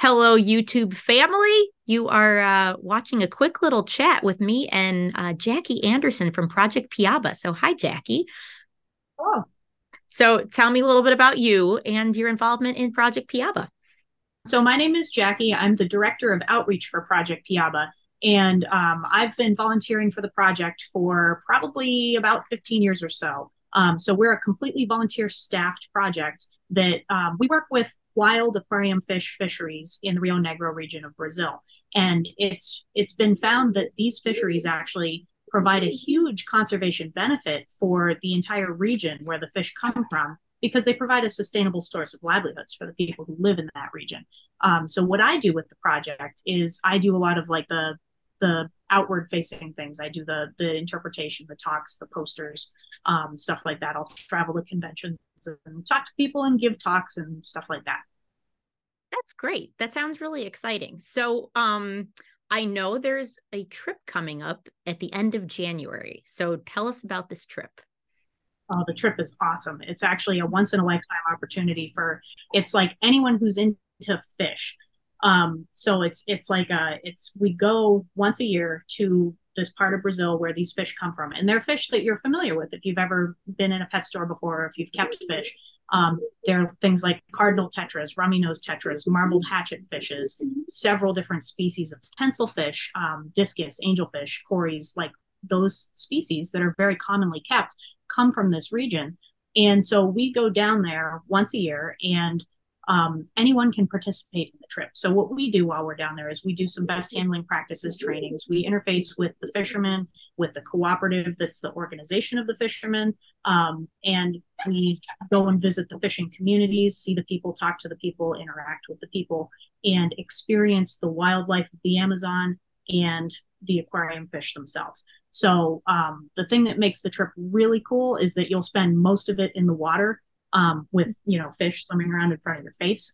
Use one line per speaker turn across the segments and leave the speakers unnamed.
Hello, YouTube family. You are watching a quick little chat with me and Jackie Anderson from Project Piaba. So, hi, Jackie.
Oh,
So, tell me a little bit about you and your involvement in Project Piaba.
so my name is Jackie. I'm the director of outreach for Project Piaba, and I've been volunteering for the project for probably about 15 years or so. So we're a completely volunteer staffed project that we work with wild aquarium fish fisheries in the Rio Negro region of Brazil, and it's been found that these fisheries actually provide a huge conservation benefit for the entire region where the fish come from because they provide a sustainable source of livelihoods for the people who live in that region. So what I do with the project is I do a lot of like the outward facing things. I do the interpretation, the talks, the posters, stuff like that. I'll travel to conventions and talk to people and give talks and stuff like that.
That's great. That sounds really exciting. So, I know there's a trip coming up at the end of January. So, tell us about this trip.
Oh, the trip is awesome. It's actually a once in a lifetime opportunity for it's like anyone who's into fish. So it's like it's we go once a year to this part of Brazil where these fish come from, and they're fish that you're familiar with if you've ever been in a pet store before, or if you've kept fish. They're things like cardinal tetras, rummy nose tetras, marbled hatchet fishes, several different species of pencil fish, discus, angelfish, cories, like those species that are very commonly kept come from this region. And so we go down there once a year, and anyone can participate in the trip. So what we do while we're down there is we do some best handling practices trainings. We interface with the fishermen, with the cooperative that's the organization of the fishermen, and we go and visit the fishing communities, see the people, talk to the people, interact with the people, and experience the wildlife of the Amazon and the aquarium fish themselves. So the thing that makes the trip really cool is that you'll spend most of it in the water with fish swimming around in front of your face.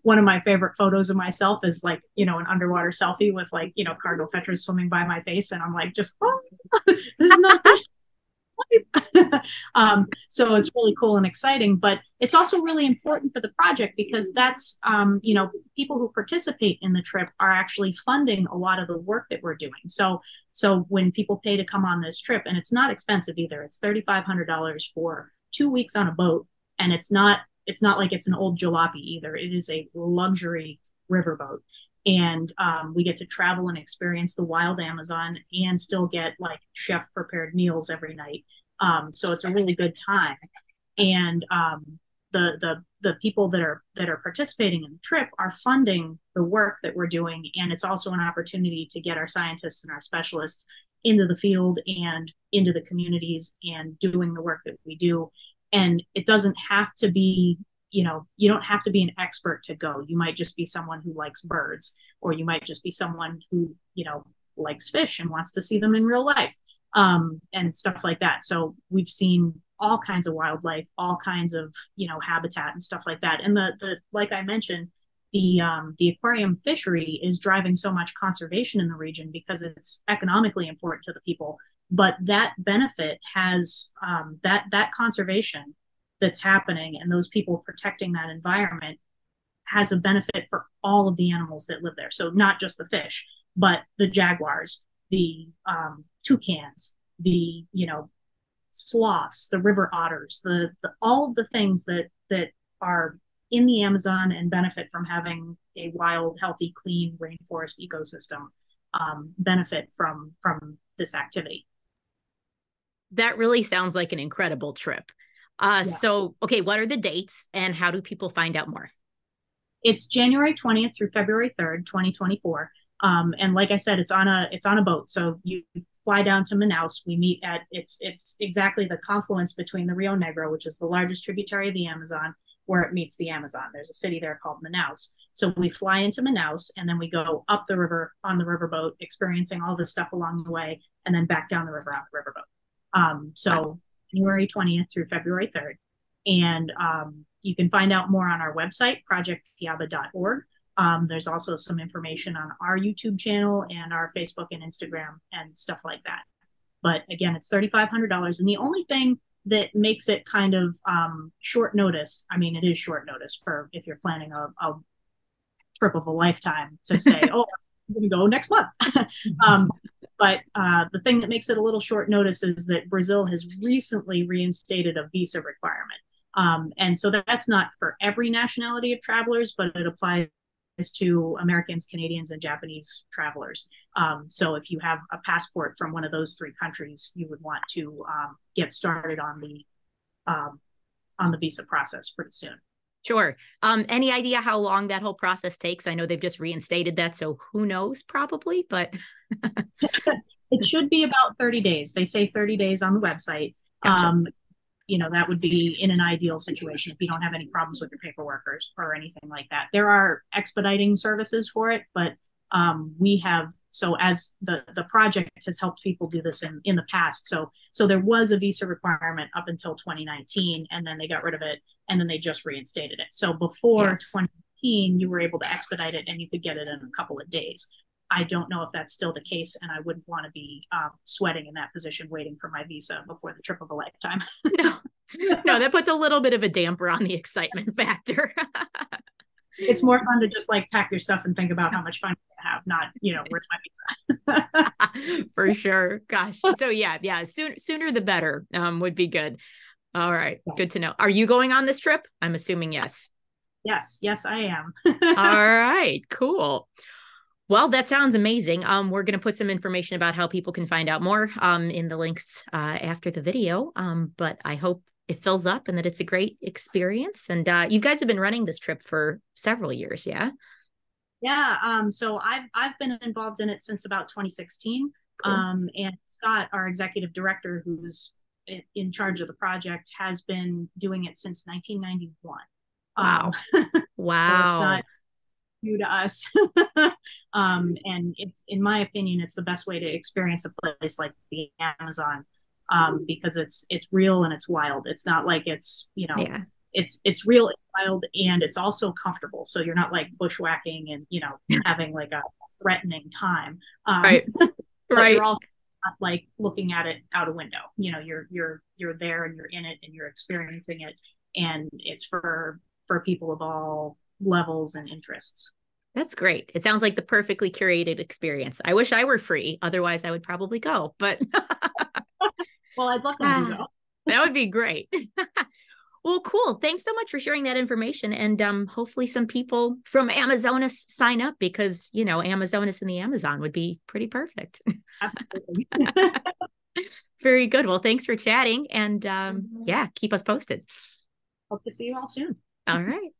One of my favorite photos of myself is like an underwater selfie with like cardinal tetras swimming by my face, and I'm like just this is not fish. So it's really cool and exciting, but it's also really important for the project because that's, people who participate in the trip are actually funding a lot of the work that we're doing. So when people pay to come on this trip, and it's not expensive either, it's $3,500 for 2 weeks on a boat, and it's not like it's an old jalopy either. It is a luxury riverboat, and we get to travel and experience the wild Amazon and still get like chef prepared meals every night. So it's a really good time, and the people that are participating in the trip are funding the work that we're doing, and it's also an opportunity to get our scientists and our specialists into the field and into the communities and doing the work that we do. And it doesn't have to be, you don't have to be an expert to go. You might just be someone who likes birds, or you might just be someone who, likes fish and wants to see them in real life, and stuff like that. So we've seen all kinds of wildlife, all kinds of, habitat and stuff like that. And the like I mentioned, the aquarium fishery is driving so much conservation in the region because it's economically important to the people. But that benefit has that conservation that's happening, and those people protecting that environment has a benefit for all of the animals that live there. So not just the fish, but the jaguars, the toucans, the sloths, the river otters, the all of the things that are in the Amazon and benefit from having a wild, healthy, clean rainforest ecosystem, benefit from this activity.
That really sounds like an incredible trip.
Yeah.
Okay, what are the dates and how do people find out more?
It's January 20th through February 3rd, 2024. And like I said, it's on a boat. So you fly down to Manaus. We meet at it's exactly the confluence between the Rio Negro, which is the largest tributary of the Amazon, where it meets the Amazon. There's a city there called Manaus. So we fly into Manaus, and then we go up the river on the riverboat, experiencing all this stuff along the way, and then back down the river on the riverboat.
Wow.
So January 20th through February 3rd. And you can find out more on our website, projectpiaba.org. There's also some information on our YouTube channel and our Facebook and Instagram and stuff like that. But again, it's $3,500. And the only thing that makes it kind of short notice, I mean, it is short notice for if you're planning a trip of a lifetime to say, oh, I'm going to go next month. um, but the thing that makes it a little short notice is that Brazil has recently reinstated a visa requirement. And so that's not for every nationality of travelers, but it applies to Americans, Canadians, and Japanese travelers. So if you have a passport from one of those three countries, you would want to get started on the visa process pretty soon.
Sure. Any idea how long that whole process takes? I know they've just reinstated that, so who knows, probably, but
it should be about 30 days. They say 30 days on the website.
Gotcha.
That would be in an ideal situation if you don't have any problems with your paperwork or anything like that. There are expediting services for it, but we have, so as the project has helped people do this in the past. So there was a visa requirement up until 2019, and then they got rid of it, and then they just reinstated it. So before 2019, you were able to expedite it and you could get it in a couple of days. I don't know if that's still the case, and I wouldn't want to be sweating in that position waiting for my visa before the trip of a lifetime.
No, that puts a little bit of a damper on the excitement factor.
It's more fun to just like pack your stuff and think about how much fun you have, not, where's my
visa? For sure. Gosh. So yeah. Sooner the better would be good. All right. Good to know. Are you going on this trip? I'm assuming yes.
Yes, I am.
All right, cool. Well, that sounds amazing. We're going to put some information about how people can find out more in the links after the video. But I hope it fills up and that it's a great experience. And you guys have been running this trip for several years, yeah?
Yeah. So I've been involved in it since about 2016. Cool. And Scott, our executive director, who's in charge of the project, has been doing it since 1991.
Wow. Wow.
So it's not new to us. And it's, in my opinion, it's the best way to experience a place like the Amazon, because it's real and it's wild. It's not like it's, it's real and wild, and it's also comfortable. So you're not like bushwhacking and, having like a threatening time.
Right.
But you're also not like looking at it out a window. You're there and you're in it and you're experiencing it. And it's for people of all levels and interests.
That's great. It sounds like the perfectly curated experience. I wish I were free. Otherwise, I would probably go. But
well, I'd love to have you go.
That would be great. Well, cool. Thanks so much for sharing that information. And hopefully some people from Amazonas sign up, because, Amazonas and the Amazon would be pretty perfect.
Absolutely.
Very good. Well, thanks for chatting. And keep us posted.
Hope to see you all soon.
All right.